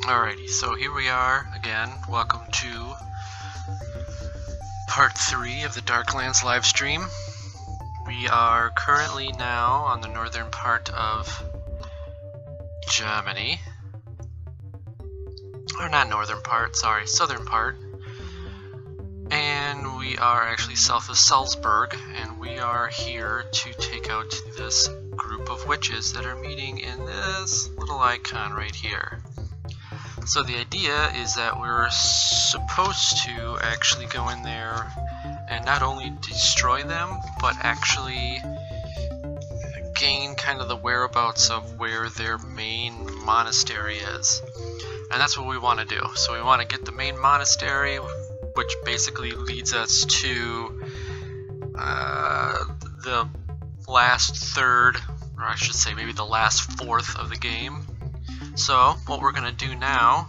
Alrighty, so here we are again. Welcome to part 3 of the Darklands live stream. We are currently now on the northern part of Germany. Or not northern part, sorry, southern part. And we are actually south of Salzburg, and we are here to take out this group of witches that are meeting in this little icon right here. So the idea is that we're supposed to actually go in there and not only destroy them, but actually gain kind of the whereabouts of where their main monastery is. And that's what we want to do. So we want to get the main monastery, which basically leads us to the last third, or I should say maybe the last fourth of the game. So what we're going to do now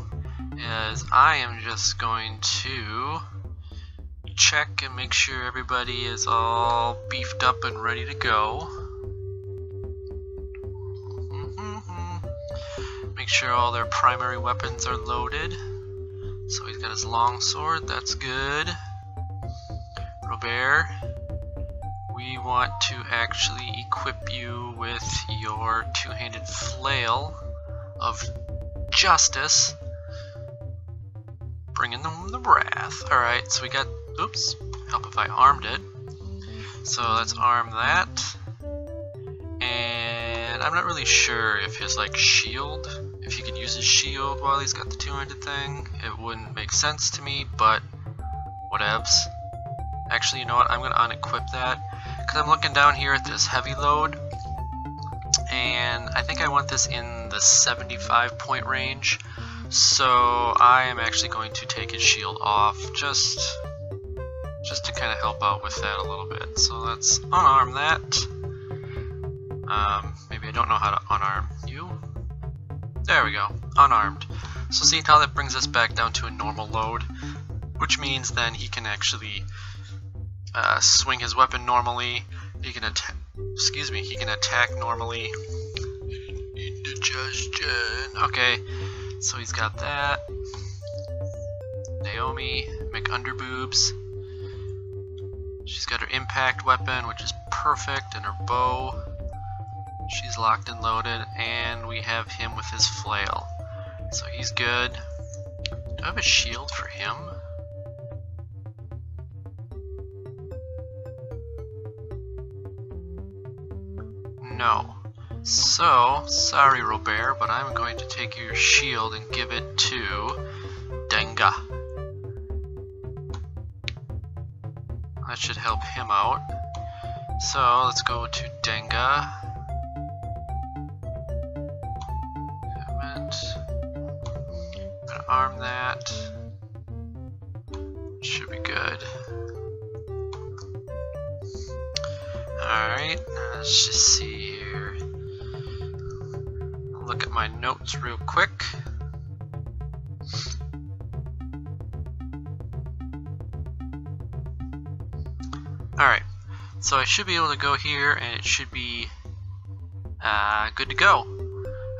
is I am just going to check and make sure everybody is all beefed up and ready to go. Make sure all their primary weapons are loaded. So he's got his longsword, that's good. Robert, we want to actually equip you with your two-handed flail of justice, bringing them the wrath. Alright, so we got, oops, help if I armed it. So let's arm that. And I'm not really sure if his shield, if he can use his shield while he's got the two-handed thing. It wouldn't make sense to me, but whatevs. Actually, you know what, I'm gonna unequip that, because I'm looking down here at this heavy load, and I think I want this in the 75 point range, so I am actually going to take his shield off just to kind of help out with that a little bit. So let's unarm that. Maybe I don't know how to unarm you. There we go, unarmed. So see how that brings us back down to a normal load, which means then he can actually swing his weapon normally. He can attack. Excuse me. He can attack normally. Indigestion. Okay, so he's got that. Naomi, McUnderboobs. She's got her impact weapon, which is perfect, and her bow. She's locked and loaded, and we have him with his flail. So he's good. Do I have a shield for him? No. So, sorry Robert, but I'm going to take your shield and give it to Denga. That should help him out. So, let's go to Denga. Gonna arm that. Should be good. Alright, let's just see here. Look at my notes real quick. Alright, so I should be able to go here and it should be good to go.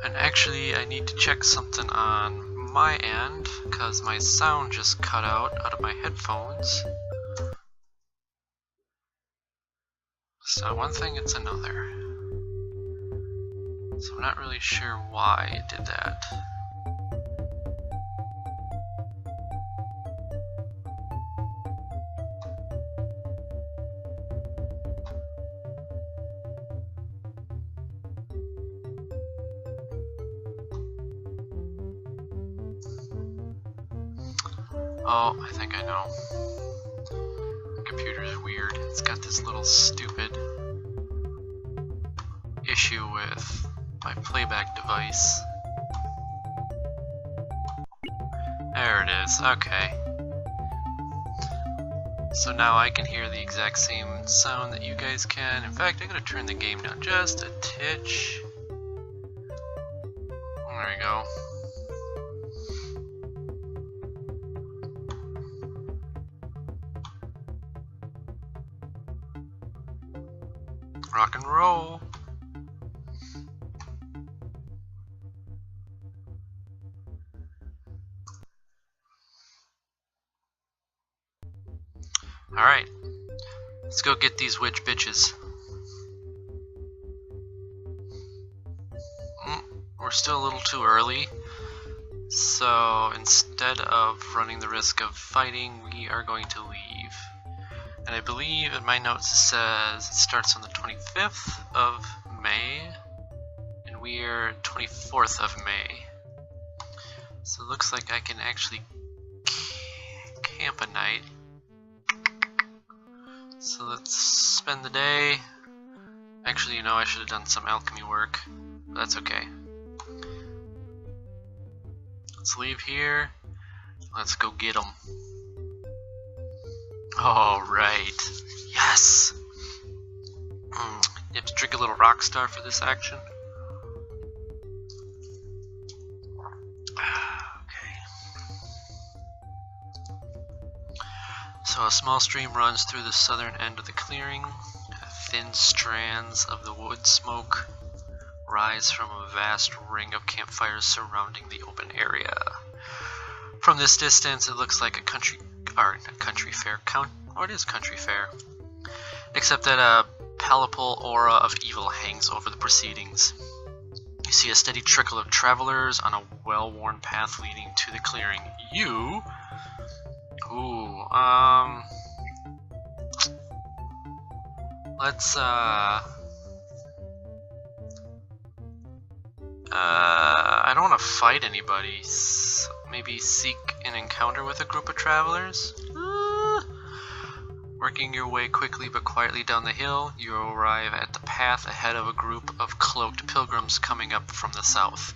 And actually I need to check something on my end because my sound just cut out of my headphones. So one thing, it's another. So I'm not really sure why it did that. Oh, I think I know. The computer is weird. It's got this little stupid issue with my playback device. There it is, okay. So now I can hear the exact same sound that you guys can. In fact, I'm gonna turn the game down just a titch. There we go. Rock and roll. Alright, let's go get these witch bitches. We're still a little too early, so instead of running the risk of fighting, we are going to leave. And I believe in my notes it says it starts on the 25th of May, and we are 24th of May. So it looks like I can actually camp a night. So let's spend the day. Actually, you know, I should have done some alchemy work, but that's okay. Let's leave here. Let's go get them. Alright. Yes! You have to drink a little Rockstar for this action. Okay. So a small stream runs through the southern end of the clearing. Thin strands of the wood smoke rise from a vast ring of campfires surrounding the open area. From this distance, it looks like a country fair. What is country fair? Except that a palpable aura of evil hangs over the proceedings. You see a steady trickle of travelers on a well-worn path leading to the clearing. You? Ooh, let's, I don't want to fight anybody. So maybe seek an encounter with a group of travelers? Working your way quickly but quietly down the hill, you arrive at the path ahead of a group of cloaked pilgrims coming up from the south.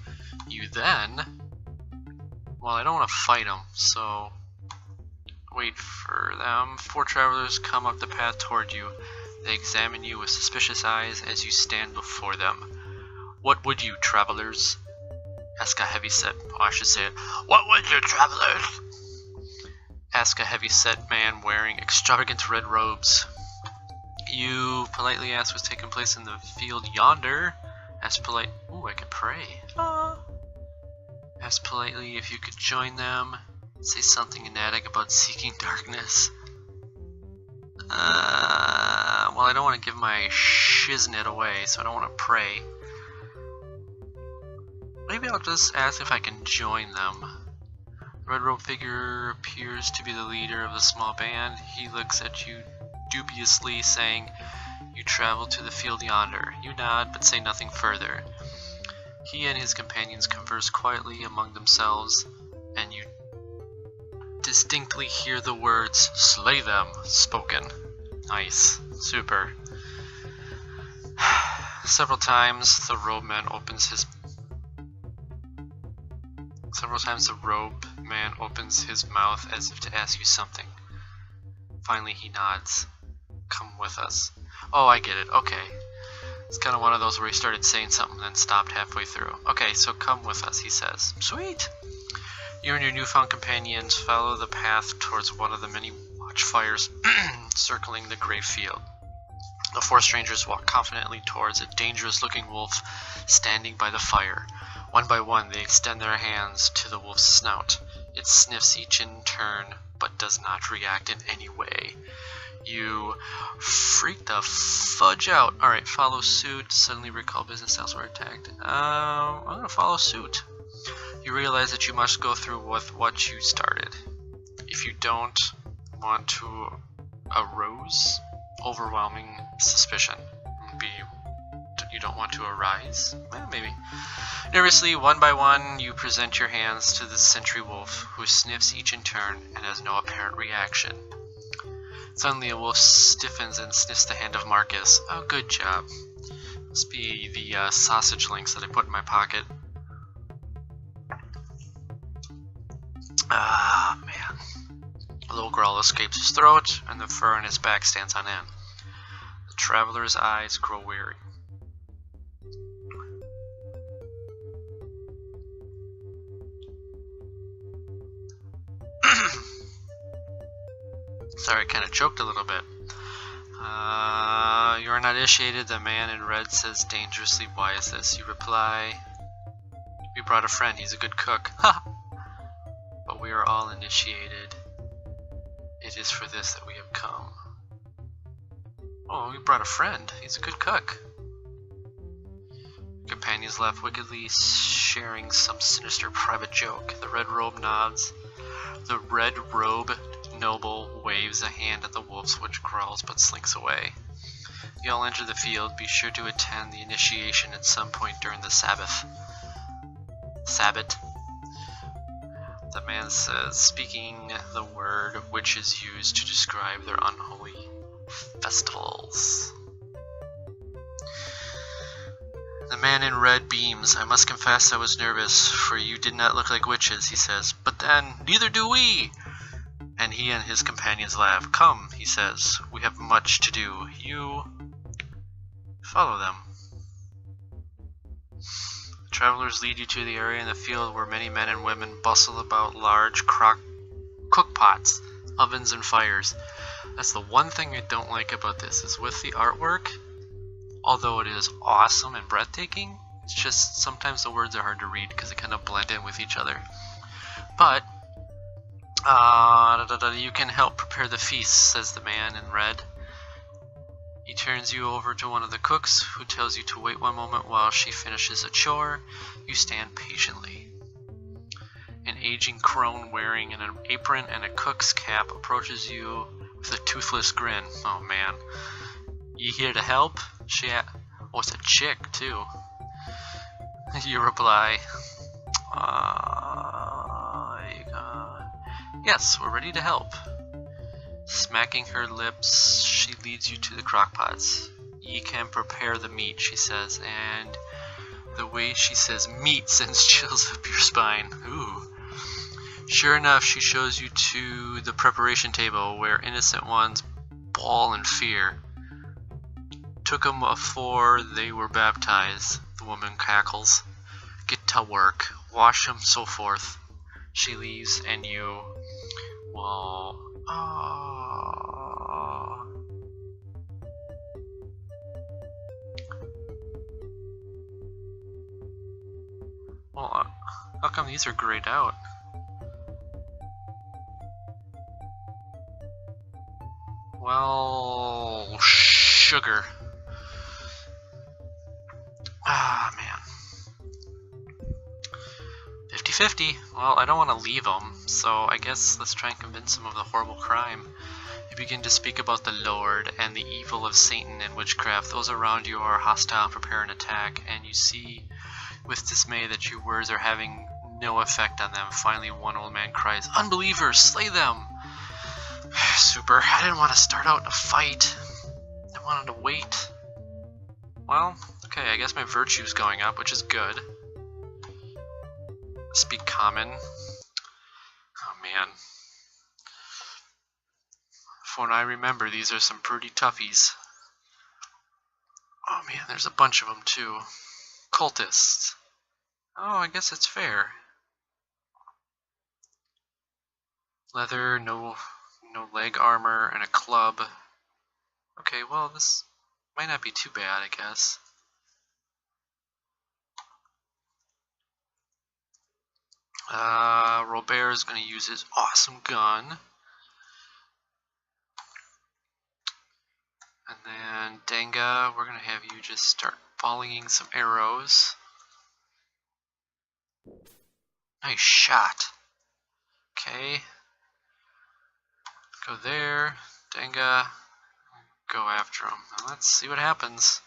You then... Well, I don't want to fight them, so... Wait for them. 4 travelers come up the path toward you. They examine you with suspicious eyes as you stand before them. What would you, travelers? Ask a heavy-set... Oh, I should say it. What would you, travelers? Ask a heavy-set man wearing extravagant red robes. You politely ask what's taking place in the field yonder. Ask polite... Ooh, I can pray. Ask politely if you could join them. Say something enigmatic about seeking darkness. Well, I don't want to give my shiznit away, so I don't want to pray. Maybe I'll just ask if I can join them. The red robe figure appears to be the leader of the small band. He looks at you dubiously, saying, "You travel to the field yonder." You nod, but say nothing further. He and his companions converse quietly among themselves, and you distinctly hear the words, "Slay them," spoken. Nice. Super. Several times the robe man opens his mouth as if to ask you something. Finally he nods. Come with us. Oh, I get it. Okay. It's kind of one of those where he started saying something and then stopped halfway through. Okay, so come with us, he says. Sweet! You and your newfound companions follow the path towards one of the many watchfires circling the grey field. The 4 strangers walk confidently towards a dangerous-looking wolf standing by the fire. One by one, they extend their hands to the wolf's snout. It sniffs each in turn, but does not react in any way. You freak the fudge out. Alright, follow suit. Suddenly recall business elsewhere attacked. I'm gonna follow suit. You realize that you must go through with what you started. If you don't want to arouse overwhelming suspicion. You don't want to arise? Well, maybe. Nervously, one by one, you present your hands to the sentry wolf, who sniffs each in turn and has no apparent reaction. Suddenly, a wolf stiffens and sniffs the hand of Marcus. Oh, good job. Must be the sausage links that I put in my pocket. Ah, man. A little growl escapes his throat, and the fur on his back stands on end. The traveler's eyes grow weary. Sorry, I kind of choked a little bit. You are not initiated, the man in red says dangerously. Why is this? You reply, we brought a friend, he's a good cook. Ha! But we are all initiated. It is for this that we have come. Oh, you brought a friend. He's a good cook. Companions laugh wickedly, sharing some sinister private joke. The red robe nods. The red robe noble waves a hand at the wolves, which growls but slinks away. You all enter the field. Be sure to attend the initiation at some point during the Sabbath. Sabbath. The man says, speaking the word which is used to describe their unholy festivals. The man in red beams. I must confess I was nervous, for you did not look like witches, he says. But then, neither do we! And he and his companions laugh. Come, he says, we have much to do. You follow them. The travelers lead you to the area in the field where many men and women bustle about large cook pots, ovens, and fires. That's the one thing I don't like about this, is with the artwork, although it is awesome and breathtaking, it's just sometimes the words are hard to read because they kind of blend in with each other. But you can help prepare the feast, says the man in red. He turns you over to one of the cooks, who tells you to wait one moment while she finishes a chore. You stand patiently. An aging crone wearing an apron and a cook's cap approaches you with a toothless grin. Oh man. You here to help? Oh, it's a chick too. You reply, yes, we're ready to help. Smacking her lips, she leads you to the crockpots. Ye can prepare the meat, she says, and the way she says meat sends chills up your spine. Ooh. Sure enough, she shows you to the preparation table where innocent ones bawl in fear. Took 'em afore they were baptized, the woman cackles. Get to work, wash 'em, so forth. She leaves, and you, well, how come these are grayed out? Well, sugar. Ah, man. 50-50. Well, I don't want to leave them, so I guess let's try and convince them of the horrible crime. You begin to speak about the Lord and the evil of Satan and witchcraft. Those around you are hostile and prepare an attack, and you see with dismay that your words are having no effect on them. Finally, one old man cries, "Unbelievers, slay them!" Super. I didn't want to start out in a fight. I wanted to wait. Well, okay, I guess my virtue's going up, which is good. Speak common. Oh man. From what I remember, these are some pretty toughies. Oh man, there's a bunch of them too. Cultists. Oh, I guess it's fair. Leather, no leg armor, and a club. Okay, well, this might not be too bad, I guess. Robert is going to use his awesome gun. And then Denga, we're going to have you just start volleying some arrows. Nice shot. Okay. Go there. Denga, go after him. Now let's see what happens.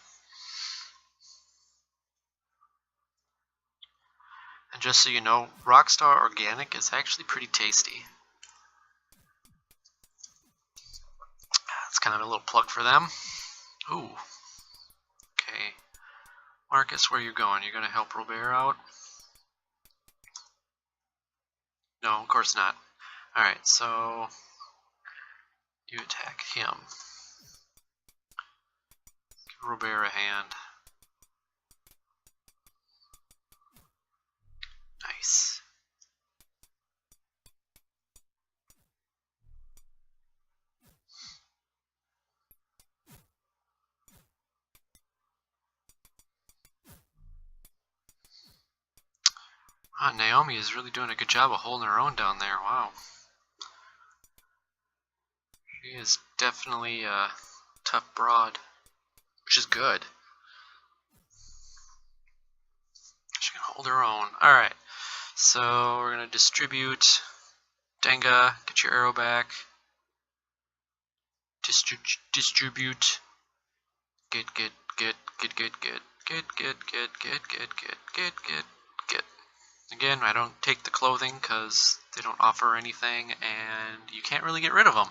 And just so you know, Rockstar Organic is actually pretty tasty. That's kind of a little plug for them. Ooh. Okay. Marcus, where are you going? You're going to help Robert out? No, of course not. Alright, so you attack him. Give Robert a hand. Nice. Naomi is really doing a good job of holding her own down there. Wow. She is definitely a tough broad, which is good. She can hold her own. Alright, so we're going to distribute. Denga, get your arrow back. Distribute. Get. Again, I don't take the clothing because they don't offer anything and you can't really get rid of them.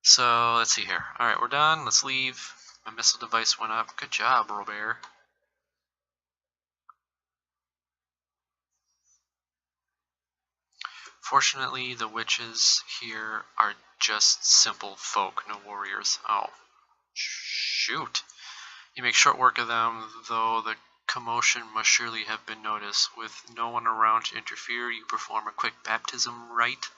So let's see here. Alright, we're done. Let's leave. My missile device went up. Good job, Robert. Fortunately, the witches here are just simple folk, no warriors. Oh, shoot. You make short work of them, though the commotion must surely have been noticed. With no one around to interfere, you perform a quick baptism rite.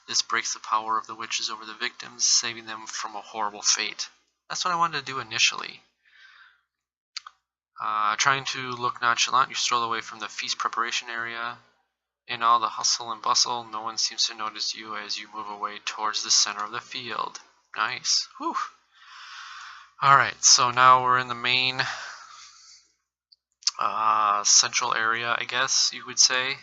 This breaks the power of the witches over the victims, saving them from a horrible fate. That's what I wanted to do initially. Trying to look nonchalant, you stroll away from the feast preparation area. In all the hustle and bustle, no one seems to notice you as you move away towards the center of the field. Nice. Whew. Alright, so now we're in the main central area, I guess you would say.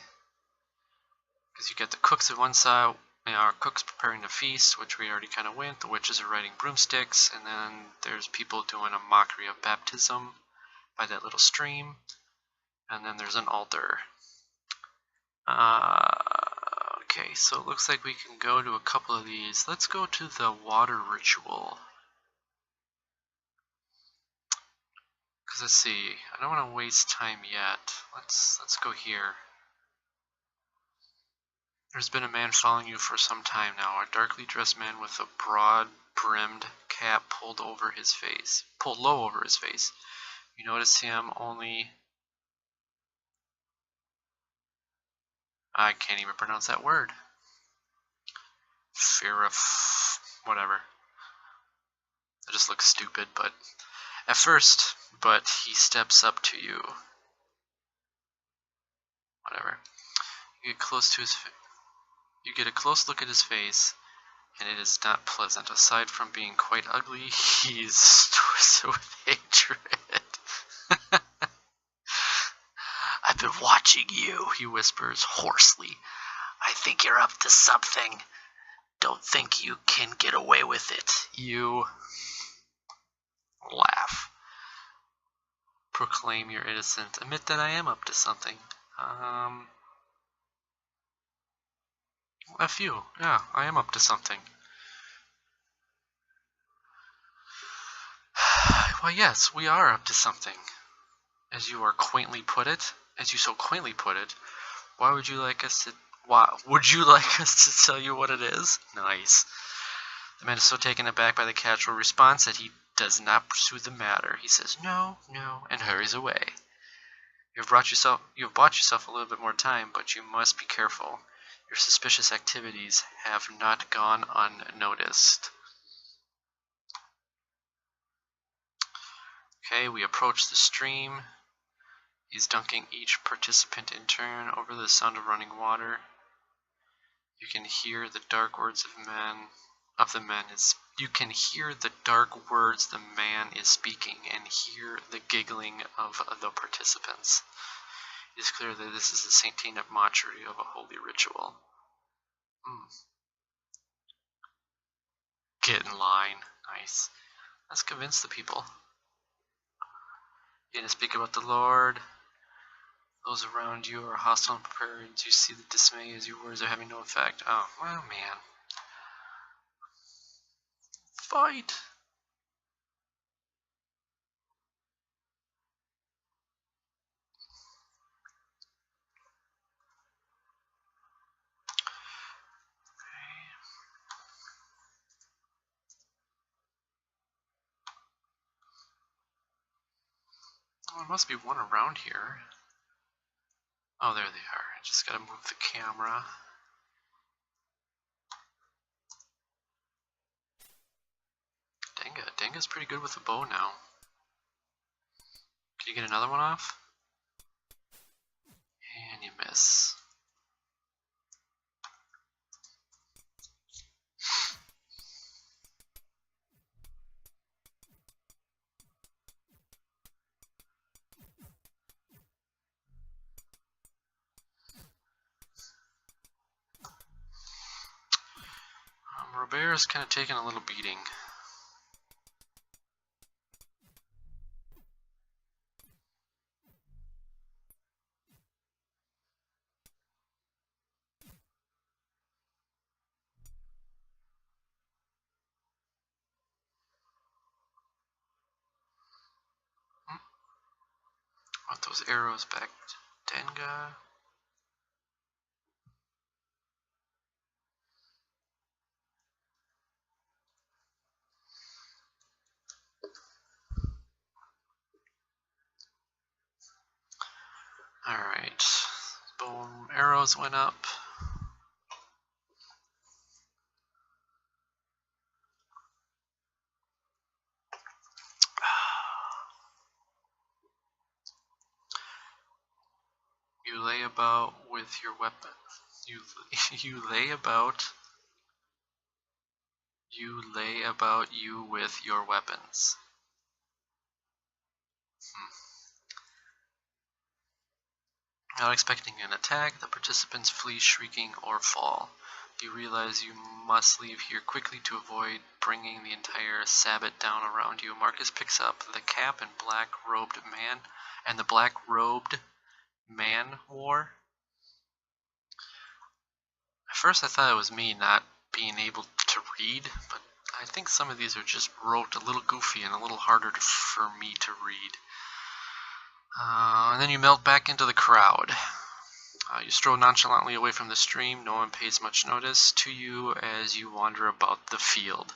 Because you get the cooks at one side, our cooks preparing the feast, which we already kind of went. The witches are riding broomsticks, and then there's people doing a mockery of baptism by that little stream. And then there's an altar. Okay, so it looks like we can go to a couple of these. Let's go to the water ritual. Because let's see, I don't want to waste time yet. Let's go here. There's been a man following you for some time now. A darkly dressed man with a broad-brimmed cap pulled low over his face. You notice him only. I can't even pronounce that word. Whatever. It just looks stupid, but at first, he steps up to you. Whatever. You get a close look at his face, and it is not pleasant. Aside from being quite ugly, he's twisted with hatred. I've been watching you, he whispers hoarsely. I think you're up to something. Don't think you can get away with it. You laugh. Proclaim you're innocent. Admit that I am up to something. F you. Yeah, I am up to something. Why, yes, we are up to something. As you so quaintly put it, why would you like us to tell you what it is? Nice. The man is so taken aback by the casual response that he does not pursue the matter. He says no, and hurries away. You have bought yourself a little bit more time, but you must be careful. Your suspicious activities have not gone unnoticed. Okay, we approach the stream. He's dunking each participant in turn over the sound of running water. You can hear the dark words You can hear the dark words the man is speaking and hear the giggling of the participants. It is clear that this is the satanic mockery of a holy ritual. Get in line. Nice. Let's convince the people. You didn't speak about the Lord. Those around you are hostile and prepared. You see the dismay as your words are having no effect. Oh, well, man. Fight! Oh, there must be one around here. Oh, there they are. I just gotta move the camera. Denga's pretty good with a bow now. Can you get another one off? And you miss. Robert is kind of taking a little beating. Want those arrows back to Denga. Alright. Boom. Arrows went up. You lay about with your weapon. You lay about you with your weapons. Not expecting an attack, the participants flee shrieking or fall. You realize you must leave here quickly to avoid bringing the entire sabbat down around you. Marcus picks up the cap and black-robed man, and the black-robed man wore. At first I thought it was me not being able to read, but I think some of these are just wrote a little goofy and a little harder for me to read. And then you melt back into the crowd. You stroll nonchalantly away from the stream. No one pays much notice to you as you wander about the field.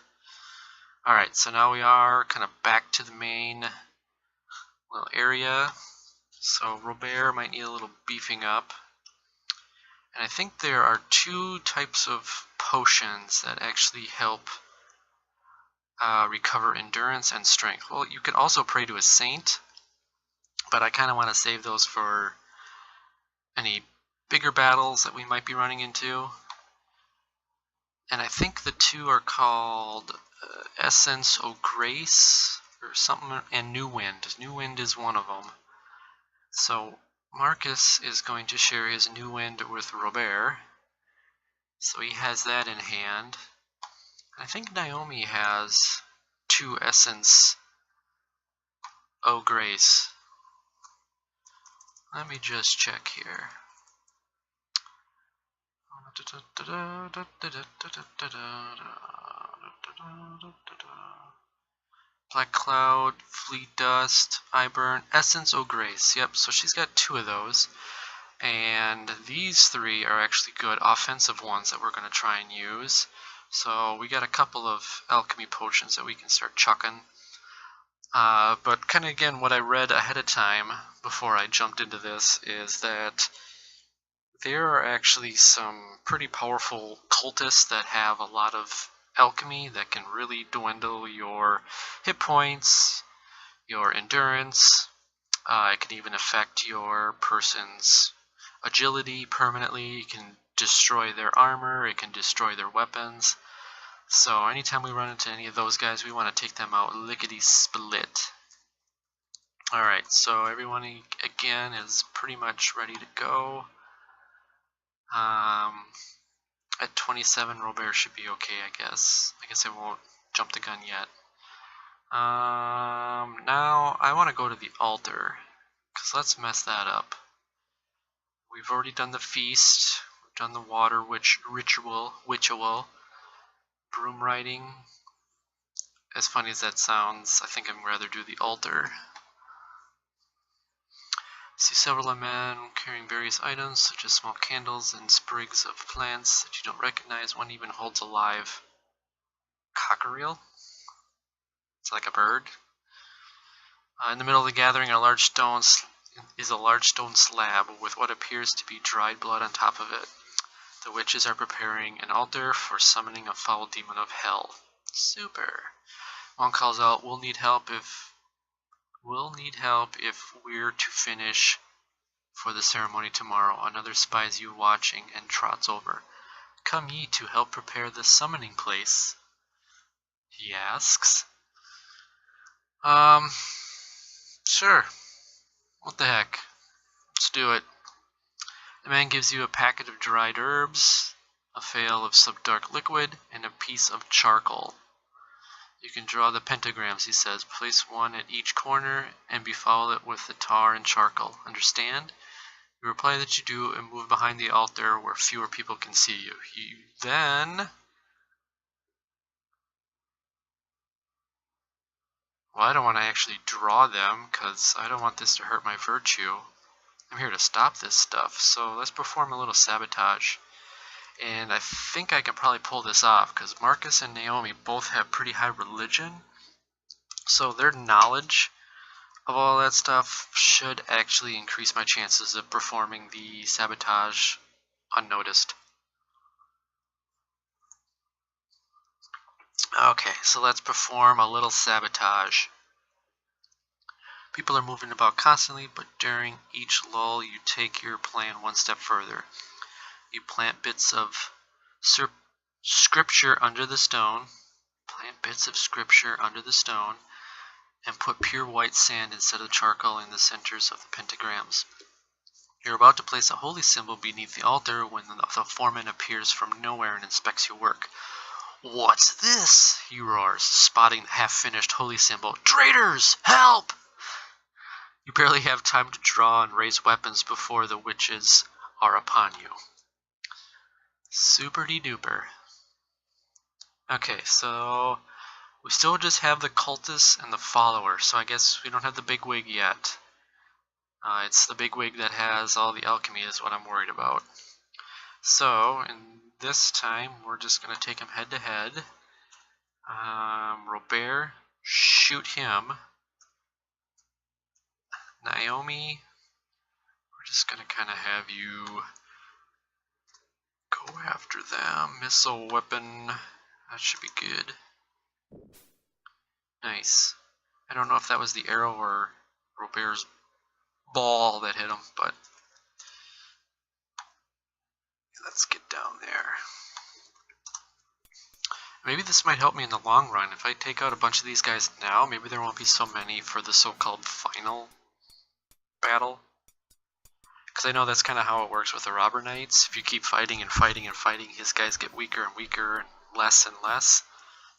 Alright, so now we are kind of back to the main little area. So Robert might need a little beefing up. And I think there are two types of potions that actually help recover endurance and strength. Well, you could also pray to a saint, but I kind of want to save those for any bigger battles that we might be running into. And I think the two are called Essence of Grace or something, and New Wind. New Wind is one of them. So Marcus is going to share his New Wind with Robert. So he has that in hand. I think Naomi has two Essence of Grace. Let me just check here. Black Cloud, Fleet Dust, Eyeburn, Essence of Grace. Yep, so she's got two of those. And these three are actually good offensive ones that we're going to try and use. So we got a couple of alchemy potions that we can start chucking. But kind of again, what I read ahead of time before I jumped into this is that there are actually some pretty powerful cultists that have a lot of alchemy that can really dwindle your hit points, your endurance. It can even affect your person's agility permanently. It can destroy their armor, it can destroy their weapons. So anytime we run into any of those guys, we want to take them out lickety-split. Alright, so everyone again is pretty much ready to go. At 27, Robert should be okay, I guess. I guess I won't jump the gun yet. Now I want to go to the altar, because let's mess that up. We've already done the feast, we've done the water ritual, broom riding. As funny as that sounds, I think I'd rather do the altar. See several men carrying various items, such as small candles and sprigs of plants that you don't recognize. One even holds a live cockatiel. It's like a bird. In the middle of the gathering is a large stone slab with what appears to be dried blood on top of it. The witches are preparing an altar for summoning a foul demon of hell. Super. One calls out, we'll need help if we're to finish for the ceremony tomorrow. Another spies you watching and trots over. Come ye to help prepare the summoning place? He asks. Sure. What the heck? Let's do it. The man gives you a packet of dried herbs. a phial of subdark liquid, and a piece of charcoal. You can draw the pentagrams, he says. Place one at each corner and befoul it with the tar and charcoal. Understand? You reply that you do and move behind the altar where fewer people can see you. You then... Well, I don't want to actually draw them because I don't want this to hurt my virtue. I'm here to stop this stuff, so let's perform a little sabotage. And I think I can probably pull this off because Marcus and Naomi both have pretty high religion, so their knowledge of all that stuff should actually increase my chances of performing the sabotage unnoticed. Okay, so let's perform a little sabotage. People are moving about constantly, but during each lull you take your plan one step further. You plant bits of scripture under the stone. Plant bits of scripture under the stone and put pure white sand instead of charcoal in the centers of the pentagrams. You're about to place a holy symbol beneath the altar when the foreman appears from nowhere and inspects your work. "What's this?" he roars, spotting the half-finished holy symbol. "Traitors! Help!" You barely have time to draw and raise weapons before the witches are upon you. Super-de-duper. Okay, so we still just have the cultists and the follower, so I guess we don't have the bigwig yet. It's the bigwig that has all the alchemy is what I'm worried about. So, in this time, we're just going to take him head to head. Robert, shoot him. Naomi, we're just going to kind of have you go after them. Missile weapon, that should be good. Nice. I don't know if that was the arrow or Robert's ball that hit him, but let's get down there. Maybe this might help me in the long run. If I take out a bunch of these guys now, maybe there won't be so many for the so-called final battle. Because I know that's kind of how it works with the robber knights. If you keep fighting and fighting and fighting, his guys get weaker and weaker and less.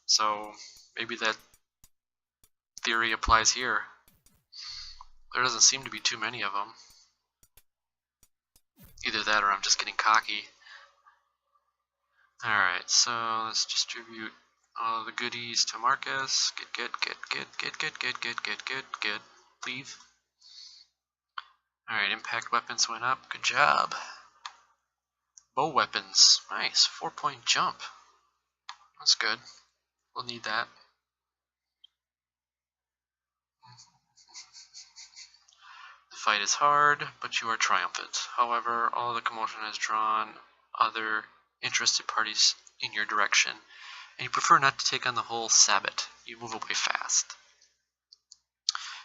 So maybe that theory applies here. There doesn't seem to be too many of them. Either that or I'm just getting cocky. Alright, so let's distribute all the goodies to Marcus. Get. Leave. Alright, impact weapons went up. Good job. Bow weapons. Nice. 4-point jump. That's good. We'll need that. The fight is hard, but you are triumphant. However, all the commotion has drawn other interested parties in your direction, and you prefer not to take on the whole sabbat. You move away fast.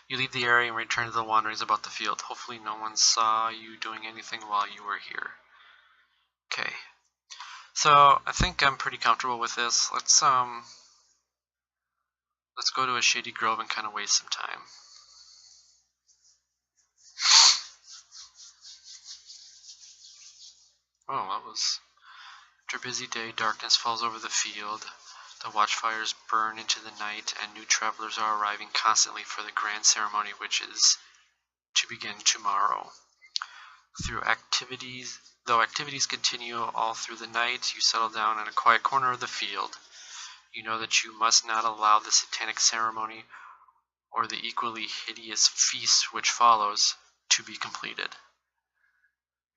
You leave the area and return to the wanderings about the field. Hopefully no one saw you doing anything while you were here. Okay. So, I think I'm pretty comfortable with this. Let's go to a shady grove and kind of waste some time. Oh, that was... After a busy day, darkness falls over the field. The watchfires burn into the night, and new travelers are arriving constantly for the grand ceremony, which is to begin tomorrow. Though activities continue all through the night, you settle down in a quiet corner of the field. You know that you must not allow the satanic ceremony or the equally hideous feast which follows to be completed.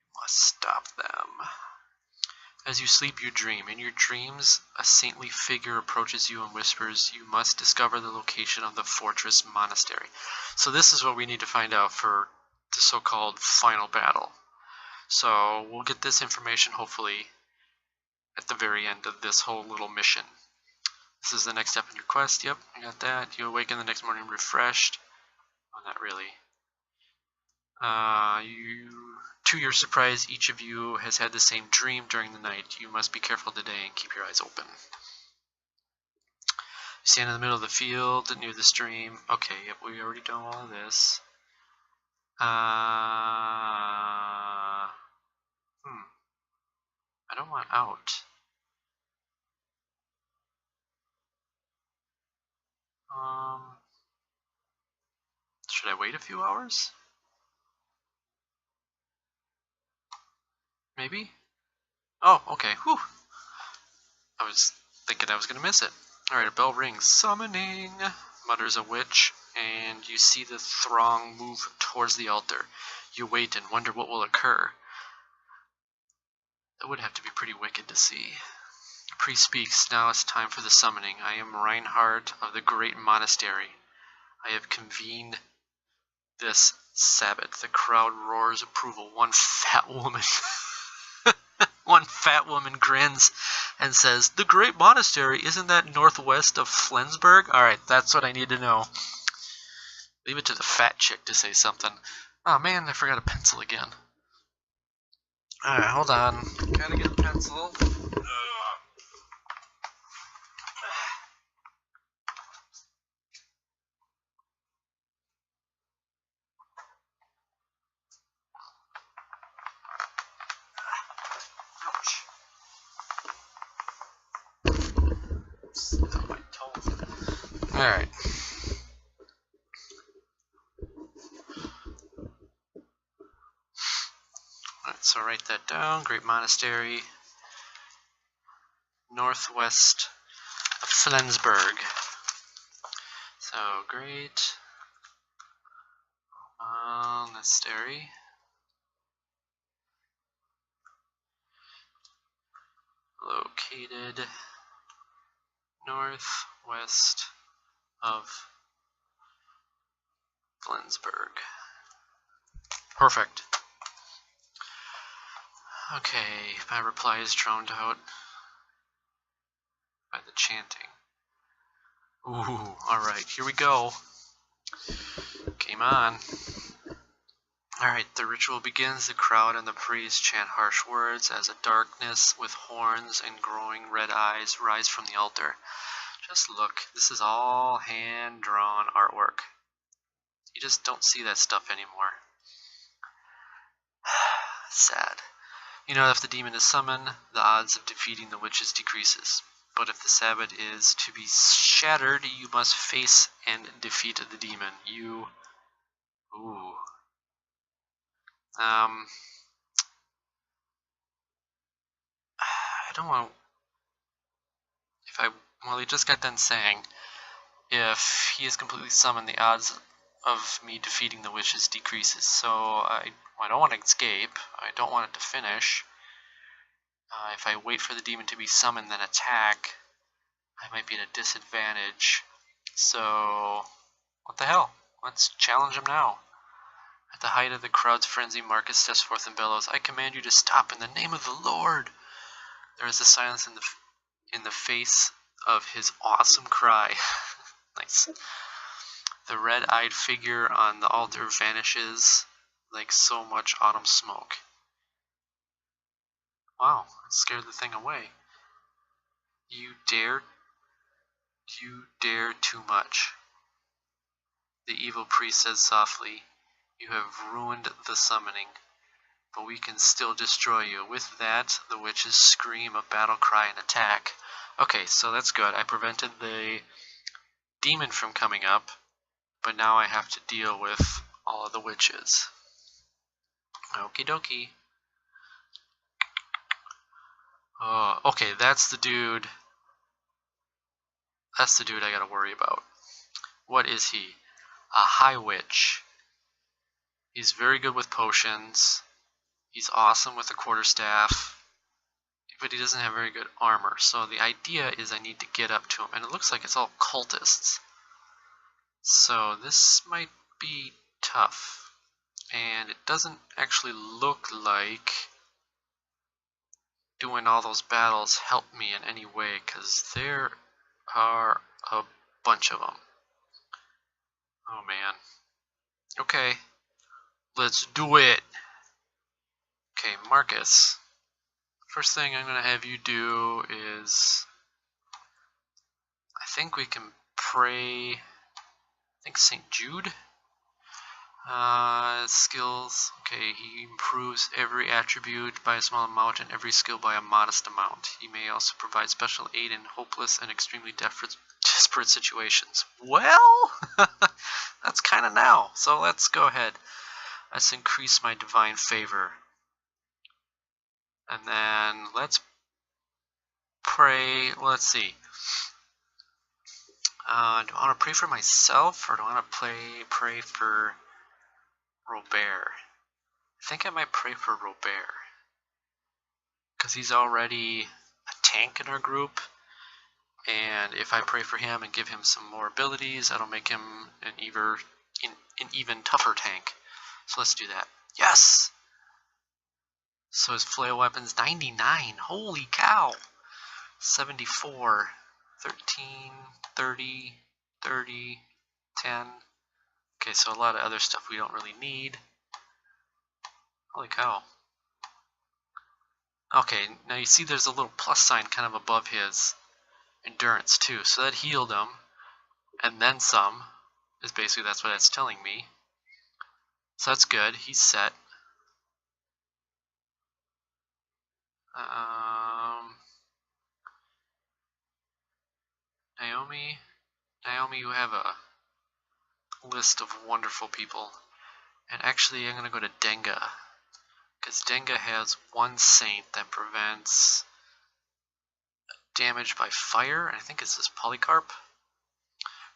You must stop them. As you sleep, you dream. In your dreams, a saintly figure approaches you and whispers, "You must discover the location of the fortress monastery." So this is what we need to find out for the so-called final battle. So we'll get this information hopefully at the very end of this whole little mission. This is the next step in your quest. Yep, I got that. You awaken the next morning refreshed. Oh, not really. To your surprise, each of you has had the same dream during the night. You must be careful today and keep your eyes open. You stand in the middle of the field near the stream. Okay, yep, we already done all of this. I I don't want out. Should I wait a few hours? Maybe? Oh, okay. Whew. I was thinking I was going to miss it. Alright, a bell rings. Summoning, mutters a witch, and you see the throng move towards the altar. You wait and wonder what will occur. That would have to be pretty wicked to see. The priest speaks. Now it's time for the summoning. I am Reinhardt of the Great Monastery. I have convened this Sabbath. The crowd roars approval. One fat woman grins and says, "The Great Monastery, isn't that northwest of Flensburg?" Alright, that's what I need to know. Leave it to the fat chick to say something. Oh man, I forgot a pencil again. Alright, hold on. Gotta get a pencil. Alright. Alright, so write that down. Great Monastery. Northwest of Flensburg. So, Great Monastery. Located northwest of Flensburg. Perfect. Okay, my reply is drowned out by the chanting. Ooh, alright, here we go. Game on. Alright, the ritual begins. The crowd and the priest chant harsh words as a darkness with horns and growing red eyes rise from the altar. Just look, this is all hand-drawn artwork. You just don't see that stuff anymore. Sad. You know, if the demon is summoned, the odds of defeating the witches decreases. But if the Sabbath is to be shattered, you must face and defeat the demon. You... Ooh. I don't want... Well, he just got done saying, if he is completely summoned, the odds of me defeating the witches decreases. So I don't want to escape. I don't want it to finish. If I wait for the demon to be summoned, then attack, I might be at a disadvantage. So, what the hell? Let's challenge him now. At the height of the crowd's frenzy, Marcus steps forth and bellows, "I command you to stop in the name of the Lord!" There is a silence in the face of his awesome cry. Nice. The red-eyed figure on the altar vanishes like so much autumn smoke. Wow, it scared the thing away. You dare too much. The evil priest says softly, "You have ruined the summoning, but we can still destroy you." With that, the witches scream a battle cry and attack. Okay, so that's good. I prevented the demon from coming up, but now I have to deal with all of the witches. Okie dokie. Okay, that's the dude. That's the dude I gotta worry about. What is he? A high witch. He's very good with potions. He's awesome with a quarterstaff. But he doesn't have very good armor. So the idea is I need to get up to him. And it looks like it's all cultists. So this might be tough. And it doesn't actually look like doing all those battles help me in any way, because there are a bunch of them. Oh man. Okay. Let's do it. Okay, Marcus. First thing I'm going to have you do is... I think we can pray... I think St. Jude? Skills. Okay, he improves every attribute by a small amount and every skill by a modest amount. He may also provide special aid in hopeless and extremely desperate situations. Well, that's kind of now. So let's go ahead. Let's increase my divine favor. And then let's pray. Well, let's see. Do I want to pray for myself or do I want to pray for Robert? I think I might pray for Robert. Because he's already a tank in our group. And if I pray for him and give him some more abilities, that'll make him an even tougher tank. So let's do that. Yes! So his flail weapon's 99. Holy cow! 74, 13, 30, 30, 10. Okay, so a lot of other stuff we don't really need. Holy cow. Okay, now you see there's a little plus sign kind of above his endurance too. So that healed him. And then some. Is basically that's what it's telling me. So that's good. He's set. Naomi, you have a list of wonderful people. And actually, I'm going to go to Denga. Because Denga has one saint that prevents damage by fire. I think it's this Polycarp.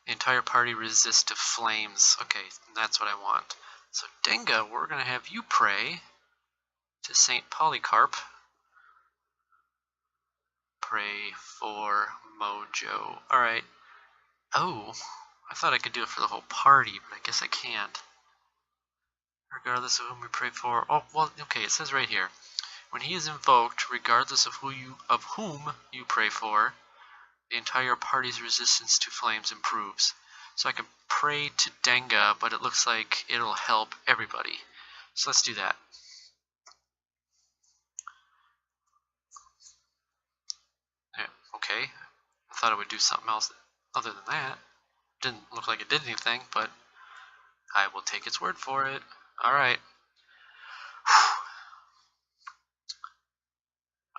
The entire party resists to flames. Okay, that's what I want. So Denga, we're going to have you pray to Saint Polycarp. Pray for Mojo. Alright. Oh, I thought I could do it for the whole party, but I guess I can't. Regardless of whom we pray for. Oh, well, okay, it says right here. When he is invoked, regardless of whom you pray for, the entire party's resistance to flames improves. So I can pray to Denga, but it looks like it'll help everybody. So let's do that. Yeah, okay. I thought it would do something else other than that. Didn't look like it did anything, but I will take its word for it. Alright.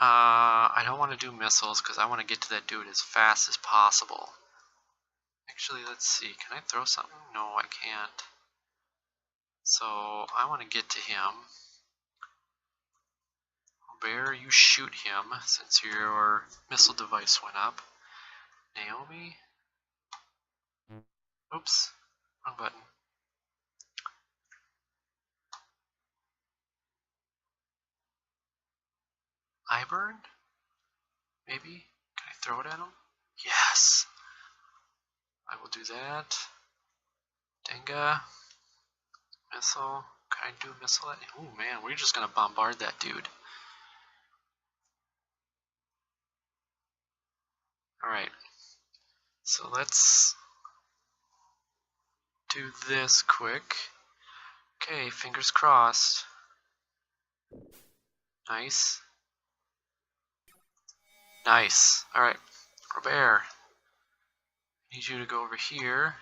I don't want to do missiles because I want to get to that dude as fast as possible. Actually, let's see. Can I throw something? No, I can't. So, I want to get to him. Bear, you shoot him since your missile device went up. Naomi? Oops. Wrong button. Iburn? Maybe? Can I throw it at him? Yes! I will do that. Denga. Missile. Can I do a missile at him? Oh man, we're just gonna bombard that dude. Alright. So let's do this quick. Okay, fingers crossed. Nice. Nice. Alright. Robert. I need you to go over here.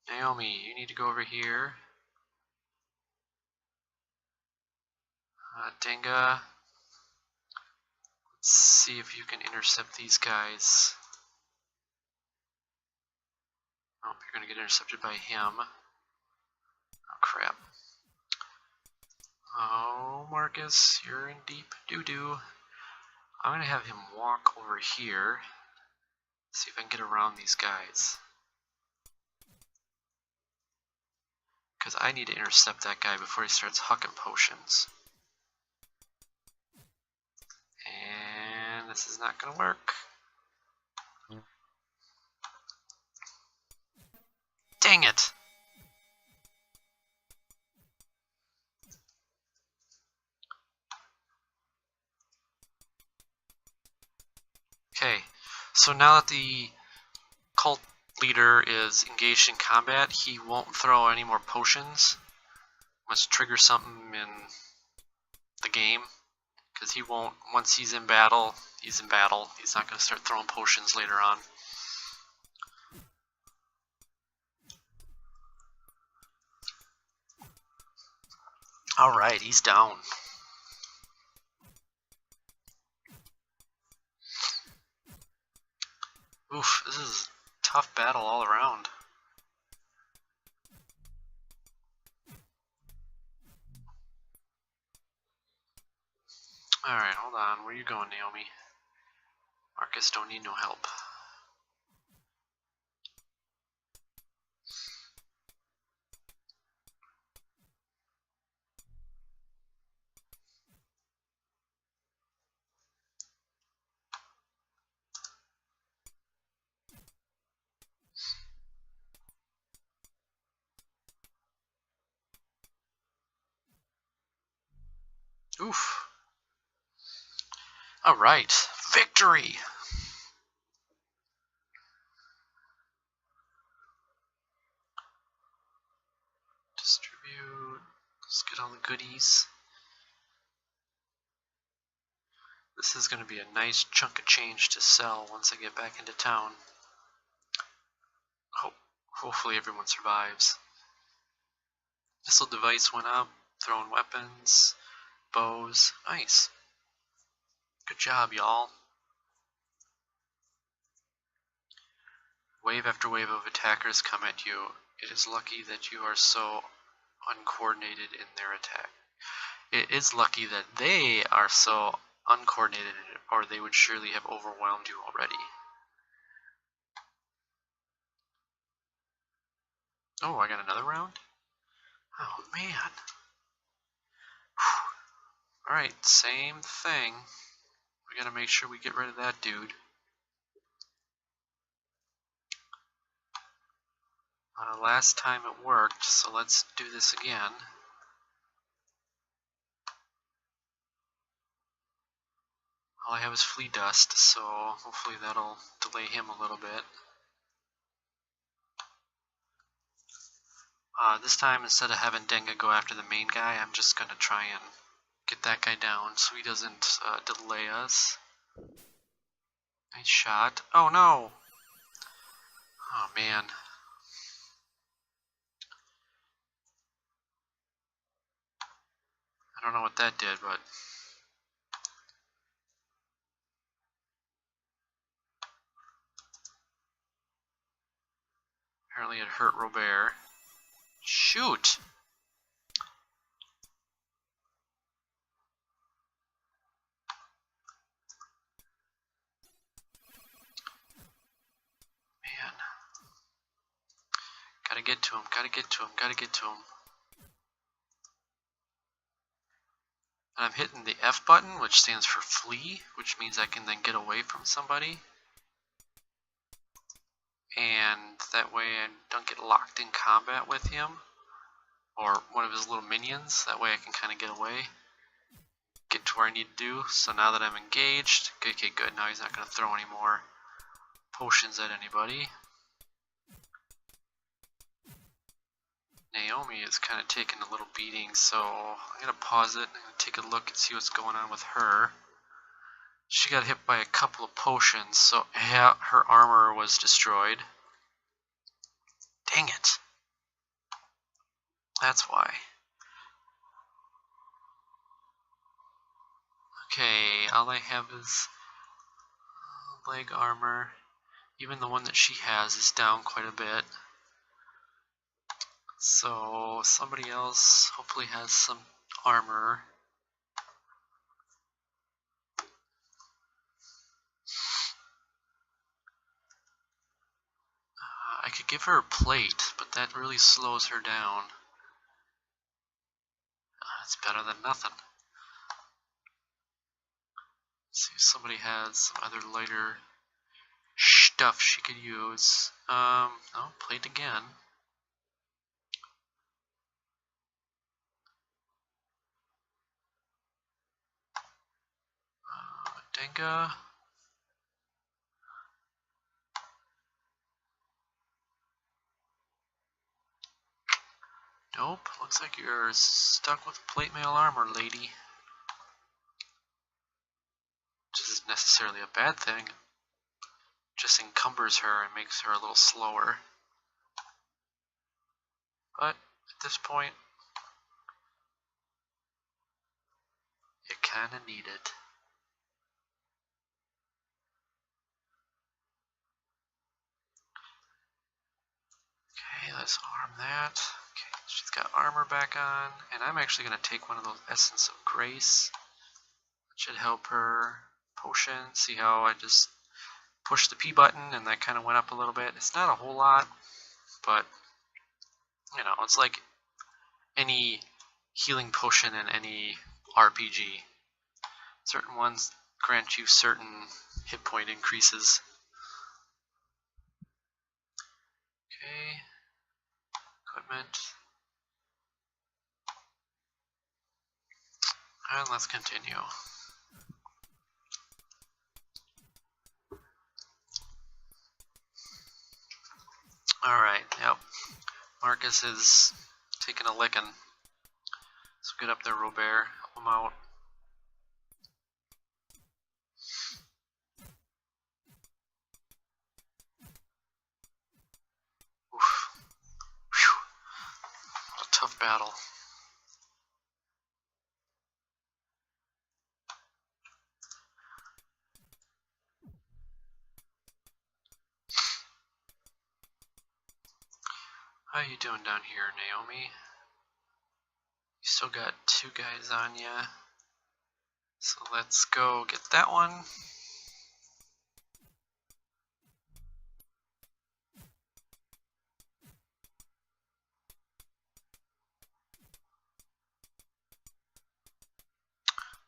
Naomi, you need to go over here. Denga. Let's see if you can intercept these guys. Oh, you're gonna get intercepted by him. Oh, crap. Oh, Marcus, you're in deep doo-doo. I'm gonna have him walk over here. See if I can get around these guys. Because I need to intercept that guy before he starts hucking potions. And this is not gonna work. Dang it! Okay, so now that the cult leader is engaged in combat, he won't throw any more potions. Must trigger something in the game, because he won't, once he's in battle, he's in battle. He's not going to start throwing potions later on. Alright, he's down. Oof, this is a tough battle all around. Alright, hold on. Where you going, Naomi? Marcus don't need no help. Oof. Alright, victory! Distribute. Let's get all the goodies. This is going to be a nice chunk of change to sell once I get back into town. Hopefully everyone survives. Missile device went up, throwing weapons, bows. Nice. Good job, y'all. Wave after wave of attackers come at you. It is lucky that you are so uncoordinated in their attack. It is lucky that they are so uncoordinated, or they would surely have overwhelmed you already. Oh, I got another round? Oh, man. Alright, same thing. We gotta make sure we get rid of that dude. Last time it worked, so let's do this again. All I have is flea dust, so hopefully that'll delay him a little bit. This time, instead of having Denga go after the main guy, I'm just gonna try and get that guy down so he doesn't delay us. Nice shot. Oh no! Oh man. I don't know what that did, but... apparently it hurt Robert. Shoot! Man. Gotta get to him, gotta get to him, gotta get to him. And I'm hitting the F button, which stands for flee, which means I can then get away from somebody. And that way I don't get locked in combat with him, or one of his little minions. That way I can kind of get away, get to where I need to do. So now that I'm engaged, okay, good, now he's not going to throw any more potions at anybody. Naomi is kind of taking a little beating, so I'm going to pause it and take a look and see what's going on with her. She got hit by a couple of potions, so her armor was destroyed. Dang it. That's why. Okay, all I have is leg armor. Even the one that she has is down quite a bit. So somebody else hopefully has some armor. I could give her a plate, but that really slows her down. It's better than nothing. Let's see if somebody has some other lighter stuff she could use. Oh, plate again. Denga. Nope, looks like you're stuck with plate mail armor, lady. Which isn't necessarily a bad thing. Just encumbers her and makes her a little slower. But at this point, kinda needed. Okay, let's arm that. Okay, she's got armor back on, and I'm actually gonna take one of those Essence of Grace. That should help her. Potion. See how I just pushed the P button and that kind of went up a little bit. It's not a whole lot, but you know, it's like any healing potion in any RPG. Certain ones grant you certain hit point increases. Okay, equipment. And let's continue. Alright, yep. Marcus is taking a licking. So get up there, Robert. Help him out. Oof. Whew. What a tough battle. How you doing down here, Naomi? You still got 2 guys on ya. So let's go get that one.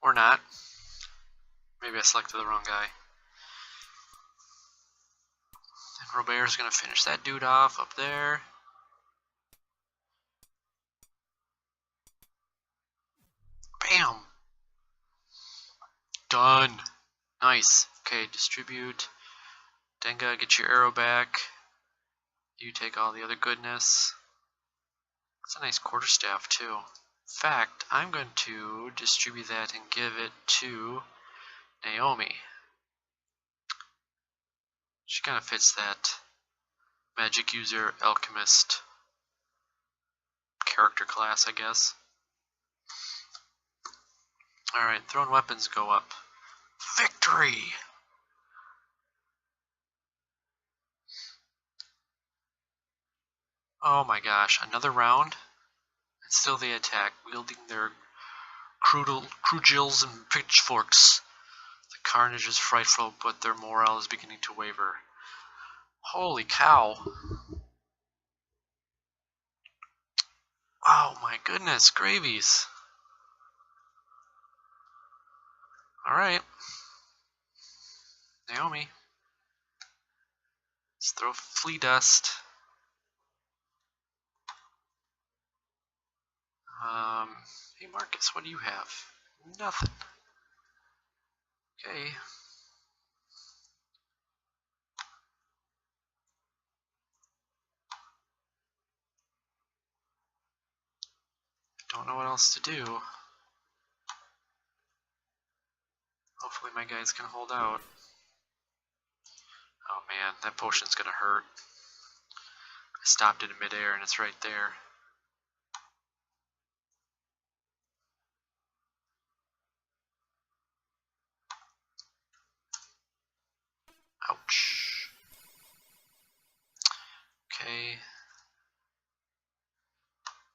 Or not. Maybe I selected the wrong guy. And Robert's gonna finish that dude off up there. Bam! Done! Nice. Okay, distribute. Denga, get your arrow back. You take all the other goodness. That's a nice quarterstaff too. In fact, I'm going to distribute that and give it to Naomi. She kind of fits that magic user, alchemist character class, I guess. Alright, thrown weapons go up. Victory! Oh my gosh, another round? And still they attack, wielding their cudgels and pitchforks. The carnage is frightful, but their morale is beginning to waver. Holy cow. Oh my goodness, gravies. Alright. Naomi. Let's throw flea dust. Hey Marcus, what do you have? Nothing. Okay. Don't know what else to do. Hopefully my guys can hold out. Oh man, that potion's gonna hurt. I stopped it in midair and it's right there. Ouch. Okay.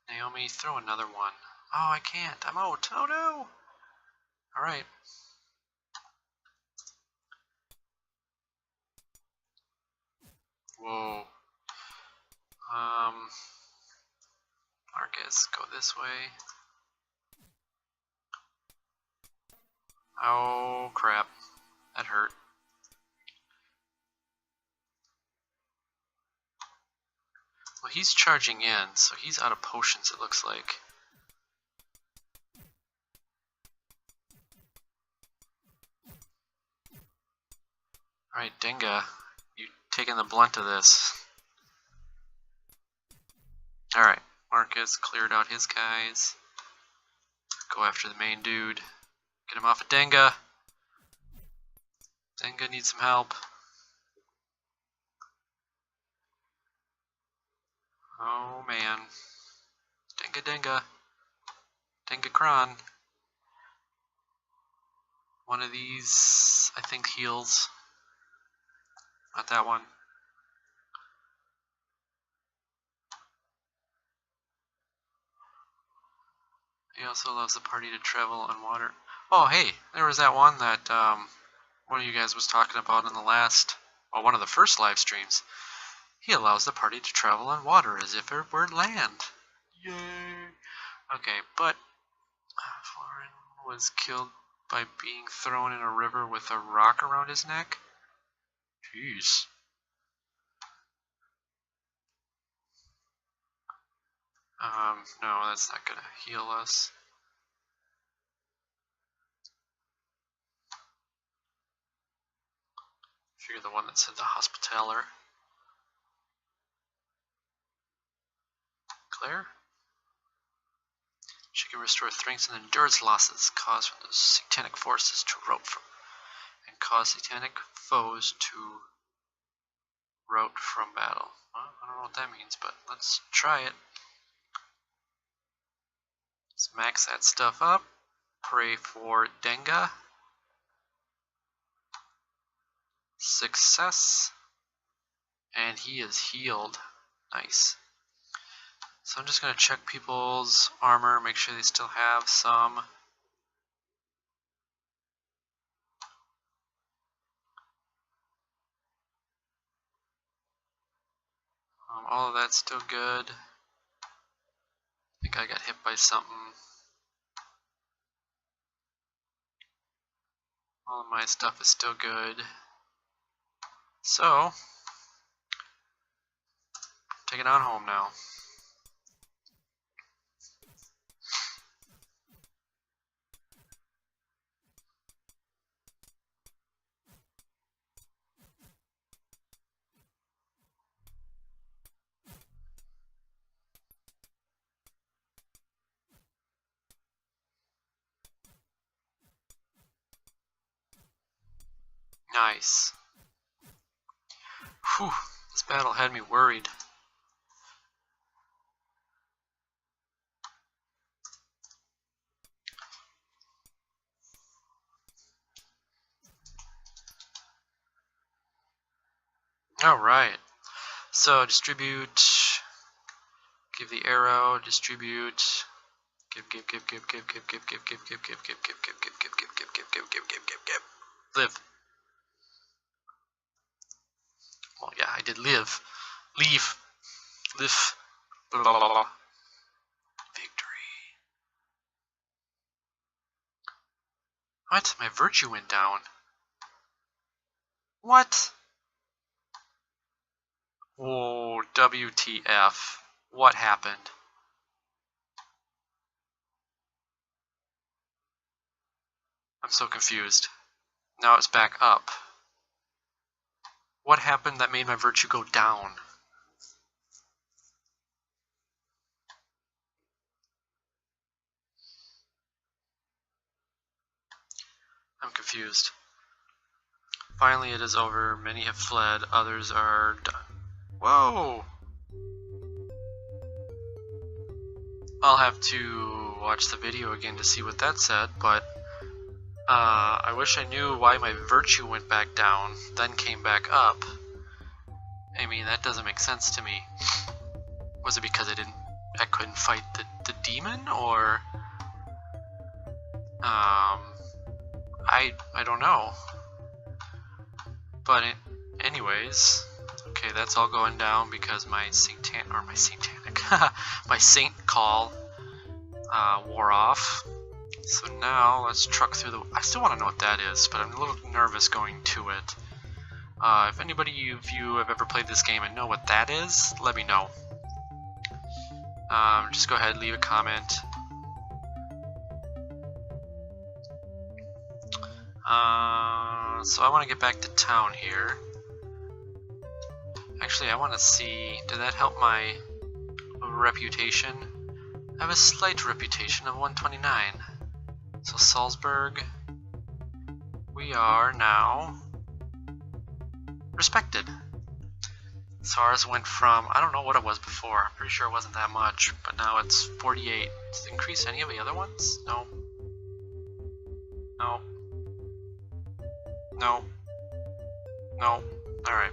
Naomi, throw another one. Oh, I can't. I'm out. Oh no! Alright. Whoa. Marcus, go this way. Oh crap. That hurt. Well, he's charging in, so he's out of potions, it looks like. Alright, Denga, you taking the blunt of this. Alright, Marcus cleared out his guys. Go after the main dude. Get him off of Denga. Denga needs some help. Oh man. Denga Denga. Denga Kron. One of these, I think, heals. Not that one. He also allows the party to travel on water. Oh, hey, there was that one that one of you guys was talking about in the last, well, one of the first live streams. He allows the party to travel on water as if it were land. Yay! Okay, but Florin was killed by being thrown in a river with a rock around his neck. Jeez. No, that's not gonna heal us. Figure the one that said the Hospitaller. Claire? She can restore strength and endurance losses caused from the satanic forces to rout from, and cause satanic foes to rout from battle. Well, I don't know what that means, but let's try it. Let's max that stuff up. Pray for Denga. Success. And he is healed. Nice. So I'm just going to check people's armor, make sure they still have some. All of that's still good. I think I got hit by something. All of my stuff is still good. So, take it on home now. Nice. Whew, this battle had me worried. Alright, so distribute, give the arrow, distribute, give, live. Well, yeah, I did live. Leave. Live. Blah, blah, blah, blah. Victory. What? My virtue went down. What? Whoa, WTF. What happened? I'm so confused. Now it's back up. What happened that made my virtue go down? I'm confused. Finally it is over. Many have fled. Others are done. Whoa! I'll have to watch the video again to see what that said, but I wish I knew why my virtue went back down, then came back up. I mean, that doesn't make sense to me. Was it because I couldn't fight the demon, or I don't know. But anyways, okay, that's all going down because my my saint call wore off. So now let's truck through the. I still want to know what that is, but I'm a little nervous going to it. If anybody of you have ever played this game and know what that is, let me know. Just go ahead, leave a comment. So I want to get back to town here. Actually, I want to see, did that help my reputation? I have a slight reputation of 129. So Salzburg, we are now respected. So ours went from, I don't know what it was before, I'm pretty sure it wasn't that much, but now it's 48. Does it increase any of the other ones? No. No. No. No. Alright.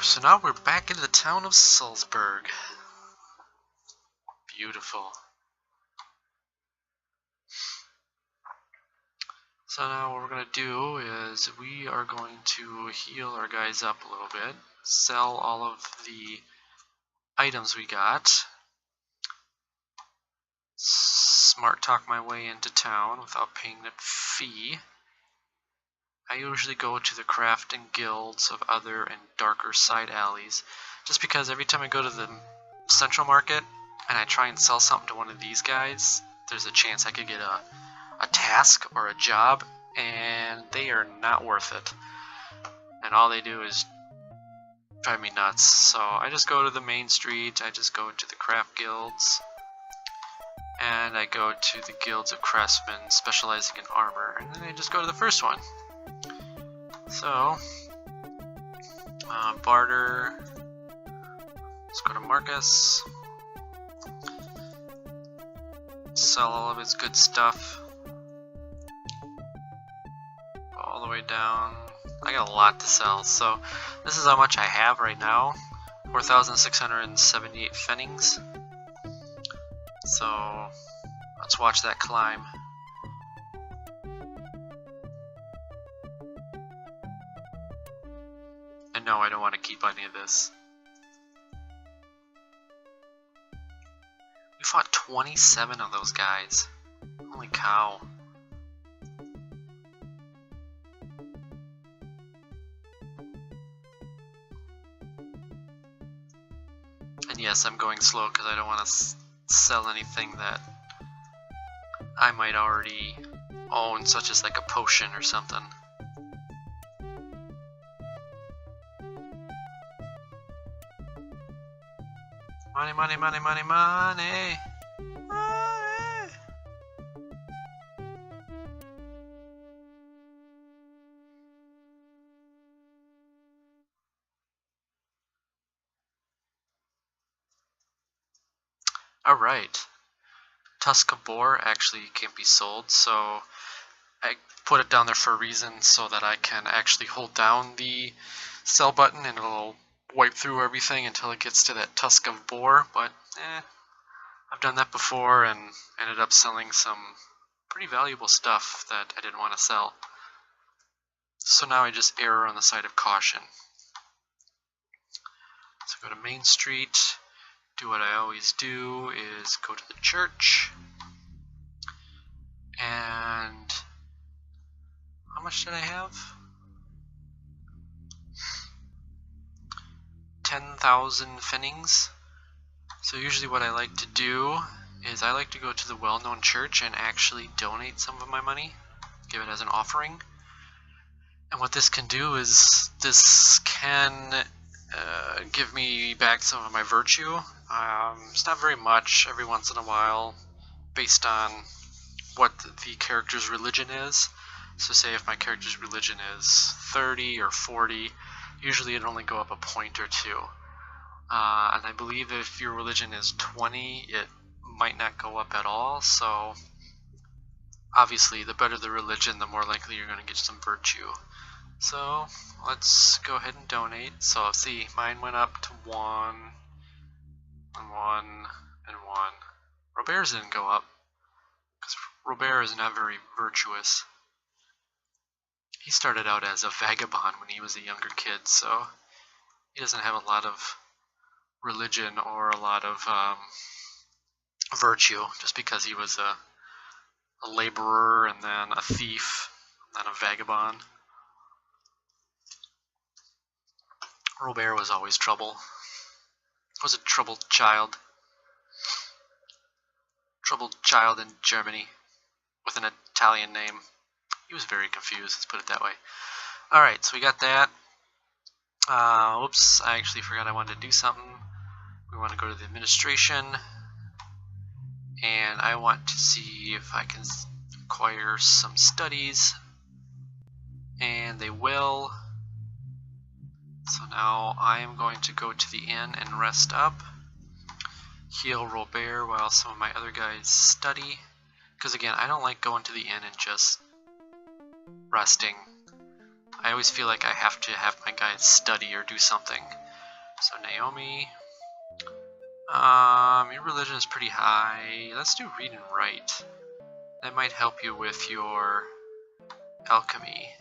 So now we're back in the town of Salzburg. Beautiful. So now what we're going to do is we are going to heal our guys up a little bit, sell all of the items we got, smart talk my way into town without paying a fee. I usually go to the crafting guilds of other and darker side alleys, just because every time I go to the central market and I try and sell something to one of these guys, there's a chance I could get a task or a job, and they are not worth it. And all they do is drive me nuts. So I just go to the main street, I just go to the craft guilds, and I go to the guilds of craftsmen specializing in armor, and then I just go to the first one. So, barter, let's go to Marcus, sell all of his good stuff, go all the way down. I got a lot to sell, so this is how much I have right now, 4,678 pfennigs, so let's watch that climb. And no, I don't want to keep any of this. We fought 27 of those guys. Holy cow. And yes, I'm going slow because I don't want to sell anything that I might already own, such as like a potion or something. Money, money, money, money, money! Money! Alright. Tusk of Boar actually can't be sold, so I put it down there for a reason so that I can actually hold down the sell button and it'll wipe through everything until it gets to that Tusk of Boar, but I've done that before and ended up selling some pretty valuable stuff that I didn't want to sell. So now I just err on the side of caution. So go to Main Street, do what I always do, is go to the church, and how much did I have? 10,000 pfennigs. So usually what I like to do is I like to go to the well-known church and actually donate some of my money, give it as an offering. And what this can do is this can give me back some of my virtue. It's not very much, every once in a while, based on what the character's religion is. So say if my character's religion is 30 or 40, usually it'd only go up a point or two. And I believe if your religion is 20, it might not go up at all. So obviously the better the religion, the more likely you're going to get some virtue. So let's go ahead and donate. So see, mine went up to 1, and 1, and 1. Robert's didn't go up, because Robert is not very virtuous. He started out as a vagabond when he was a younger kid, so he doesn't have a lot of religion or a lot of virtue, just because he was a laborer and then a thief and then a vagabond. Robert was always trouble. Was a troubled child. Troubled child in Germany with an Italian name. He was very confused, let's put it that way. Alright, so we got that. Whoops, I actually forgot I wanted to do something. We want to go to the administration. And I want to see if I can acquire some studies. And they will. So now I am going to go to the inn and rest up. Heal Robert while some of my other guys study. Because again, I don't like going to the inn and just resting. I always feel like I have to have my guys study or do something. So Naomi, your religion is pretty high. Let's do read and write. That might help you with your alchemy.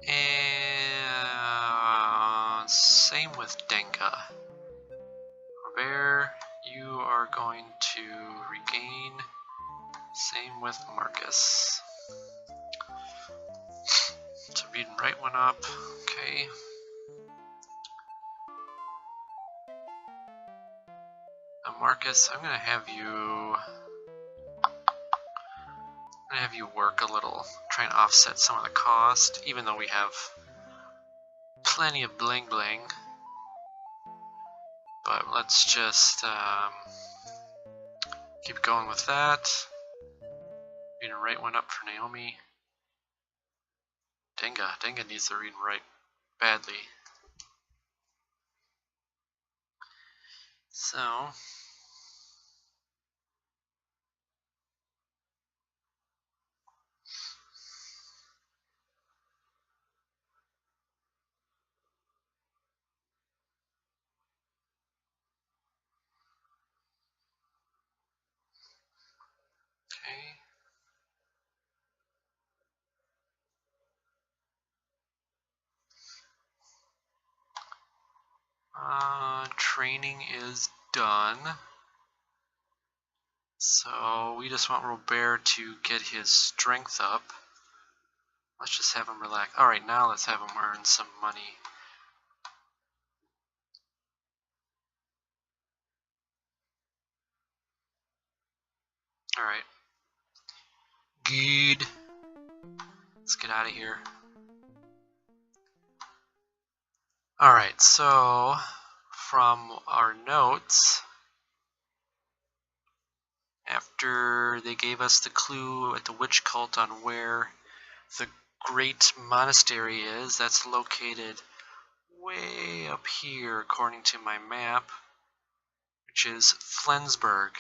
And same with Denga. Robert, you are going to regain. Same with Marcus. So read and write went up. Okay. Now Marcus, I'm gonna have you work a little, try and offset some of the cost, even though we have plenty of bling bling. But let's just keep going with that. Read and write went up for Naomi. Denga needs to read and write badly. So okay. Training is done. So we just want Robert to get his strength up. Let's just have him relax. Alright, now let's have him earn some money. Alright. Good. Let's get out of here. Alright, so from our notes, after they gave us the clue at the witch cult on where the great monastery is, that's located way up here according to my map, which is Flensburg.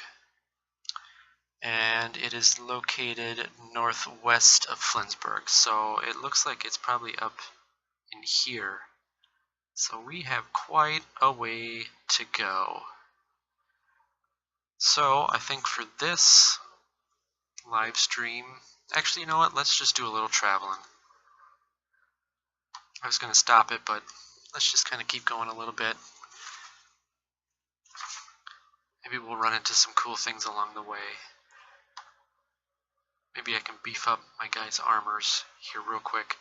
And it is located northwest of Flensburg, so it looks like it's probably up in here. So we have quite a way to go. So I think for this live stream, actually, you know what, let's just do a little traveling. I was going to stop it, but let's just kind of keep going a little bit. Maybe we'll run into some cool things along the way. Maybe I can beef up my guys' armors here real quick.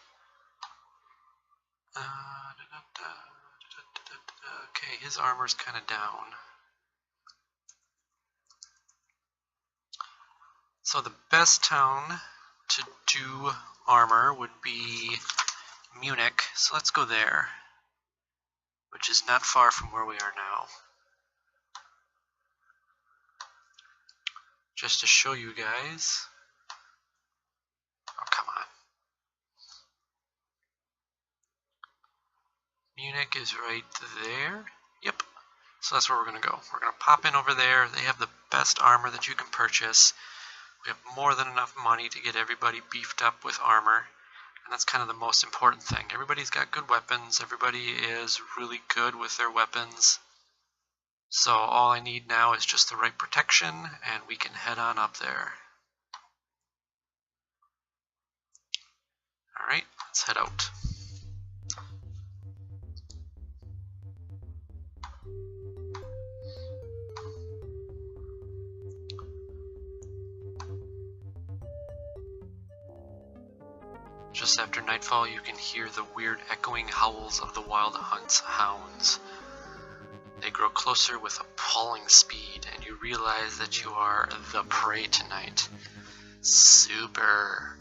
Okay, his armor's kind of down. So the best town to do armor would be Munich, so let's go there, which is not far from where we are now. Just to show you guys. Oh, come on. Munich is right there. Yep. So that's where we're going to go. We're going to pop in over there. They have the best armor that you can purchase. We have more than enough money to get everybody beefed up with armor. And that's kind of the most important thing. Everybody's got good weapons. Everybody is really good with their weapons. So all I need now is just the right protection, and we can head on up there. Alright, let's head out. Just after nightfall, you can hear the weird echoing howls of the Wild Hunt's hounds. They grow closer with appalling speed, and you realize that you are the prey tonight. Super.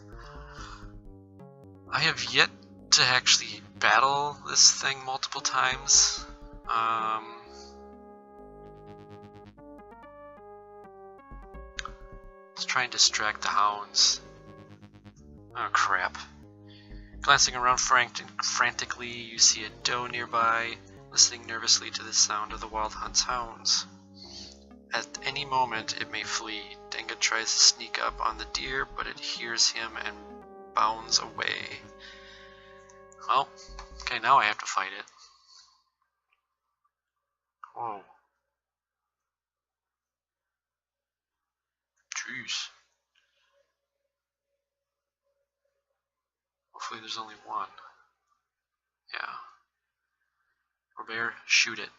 I have yet to actually battle this thing multiple times. Let's try and distract the hounds. Oh crap. Glancing around frantically, you see a doe nearby, listening nervously to the sound of the Wild Hunt's hounds. At any moment, it may flee. Denga It tries to sneak up on the deer, but it hears him and bounds away. Well, okay, now I have to fight it. Whoa. Jeez. Hopefully there's only one. Yeah. Robert, shoot it.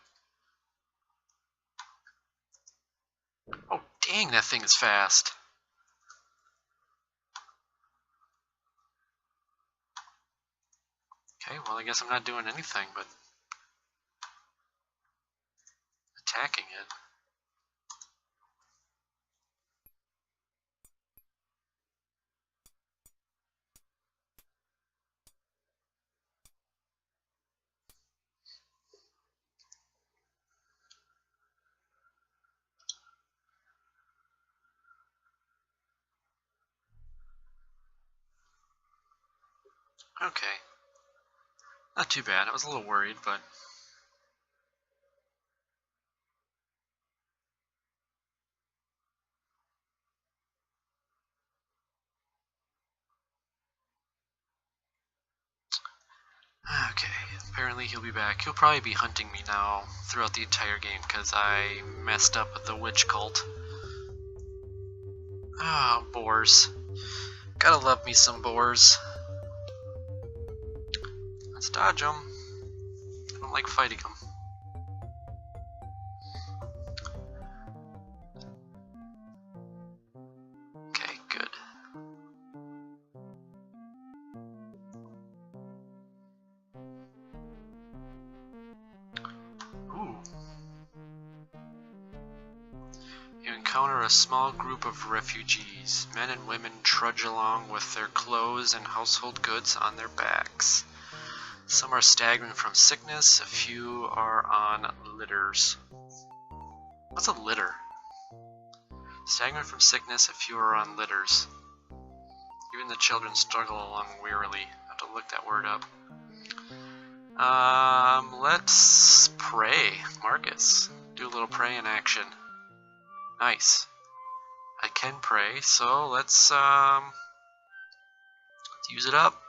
Oh, dang, that thing is fast. Okay, well, I guess I'm not doing anything but attacking it. Okay. Not too bad. I was a little worried, but... Okay, apparently he'll be back. He'll probably be hunting me now throughout the entire game because I messed up with the witch cult. Ah, boars. Gotta love me some boars. Let's dodge them. I don't like fighting them. Okay, good. Ooh. You encounter a small group of refugees. Men and women trudge along with their clothes and household goods on their backs. Some are staggering from sickness, a few are on litters. What's a litter? Staggering from sickness, a few are on litters. Even the children struggle along wearily. I have to look that word up. Let's pray. Marcus. Do a little pray in action. Nice. I can pray, so let's use it up.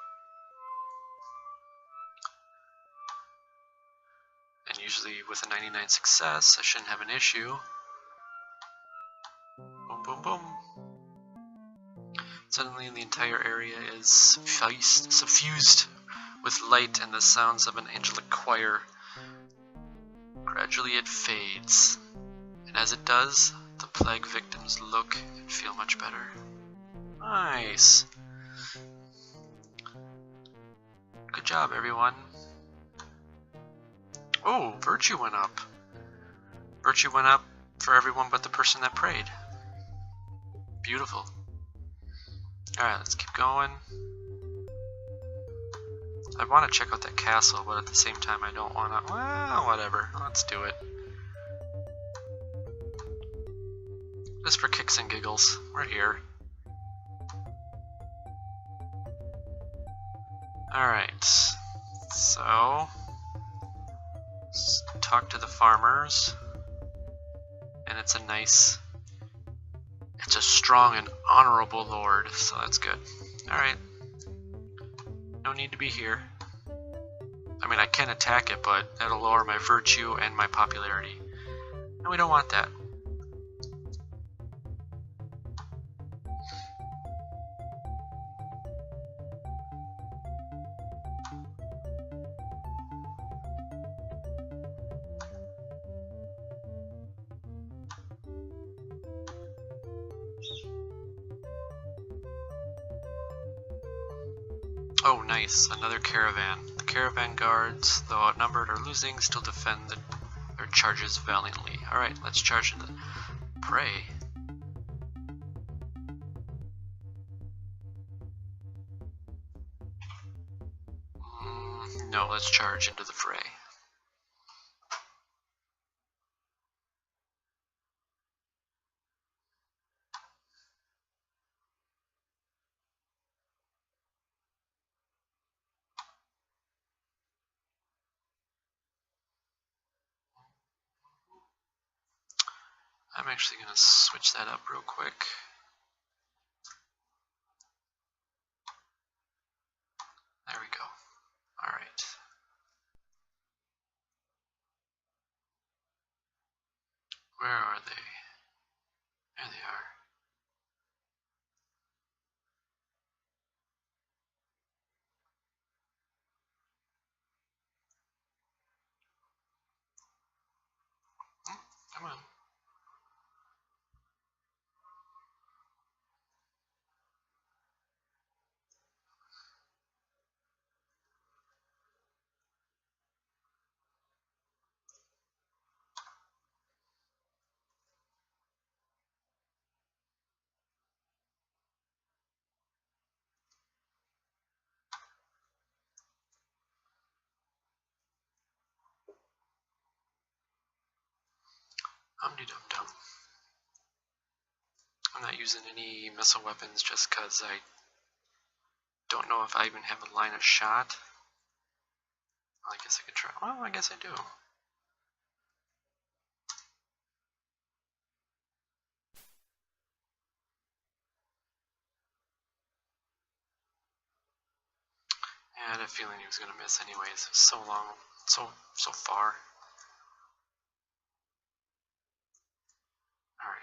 And usually with a 99 success, I shouldn't have an issue. Boom, boom, boom. Suddenly the entire area is suffused with light and the sounds of an angelic choir. Gradually it fades, and as it does, the plague victims look and feel much better. Nice. Good job, everyone. Oh, virtue went up. Virtue went up for everyone but the person that prayed. Beautiful. Alright, let's keep going. I want to check out that castle, but at the same time I don't want to... Well, whatever. Let's do it. Just for kicks and giggles. We're here. Alright. So... let's talk to the farmers. And it's a nice... it's a strong and honorable lord, so that's good. Alright. No need to be here. I mean, I can attack it, but that'll lower my virtue and my popularity. And we don't want that. Oh, nice. Another caravan. The caravan guards, though outnumbered or losing, still defend their charges valiantly. Alright, let's charge into the prey. No, let's charge into the fray. I'm actually going to switch that up real quick. Where are they? There they are. Come on. Dum-de-dum-dum. I'm not using any missile weapons just because I don't know if I even have a line of shot. Well, I guess I could try. Well, I guess I do. I had a feeling he was going to miss anyways. It was so long, so far. Alright.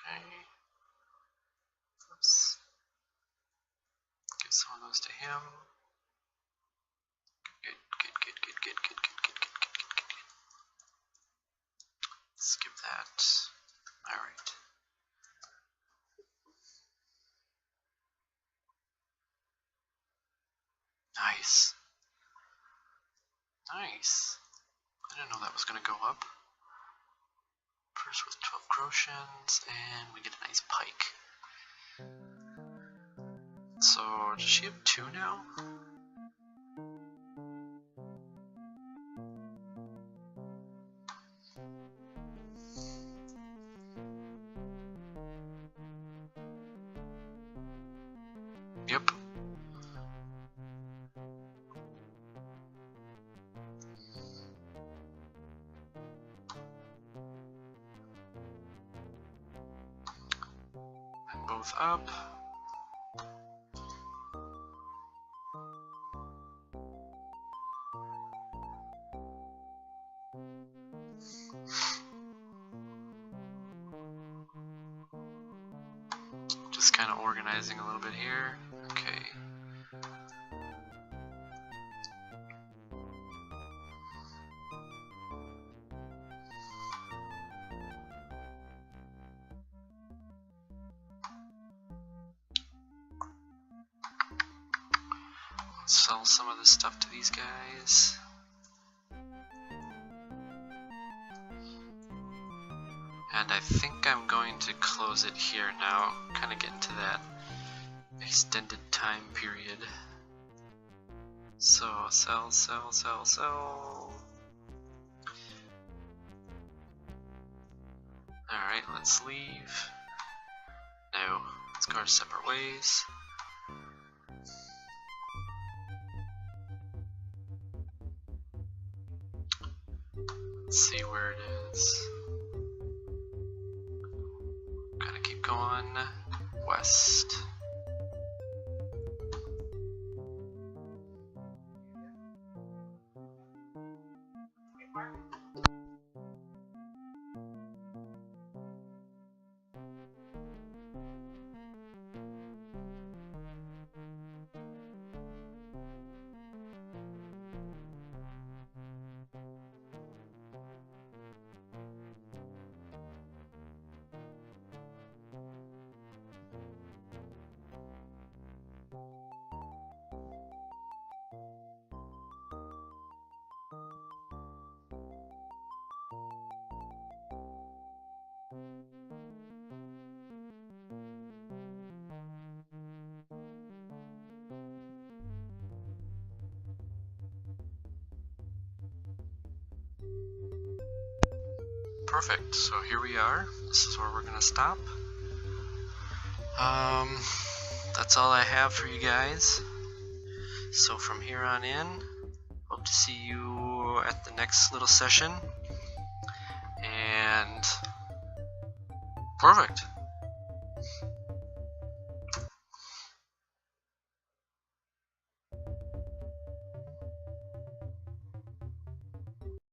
Okay. Oops. Give some of those to him. Good. Skip that. Alright. Nice. Nice. I didn't know that was going to go up. First with 12 groshens, and we get a nice pike. So, does she have 2 now? Yep. And both up. Just kind of organizing a little bit here. Okay. Let's sell some of this stuff to these guys. And I think I'm going to close it here now, kind of get into that extended time period. So, sell. Alright, let's leave. No, let's go our separate ways. Let's see where it is. Gotta keep going west. perfect. So here we are. This is where we're going to stop. That's all I have for you guys. So from here on in, hope to see you at the next little session. And perfect.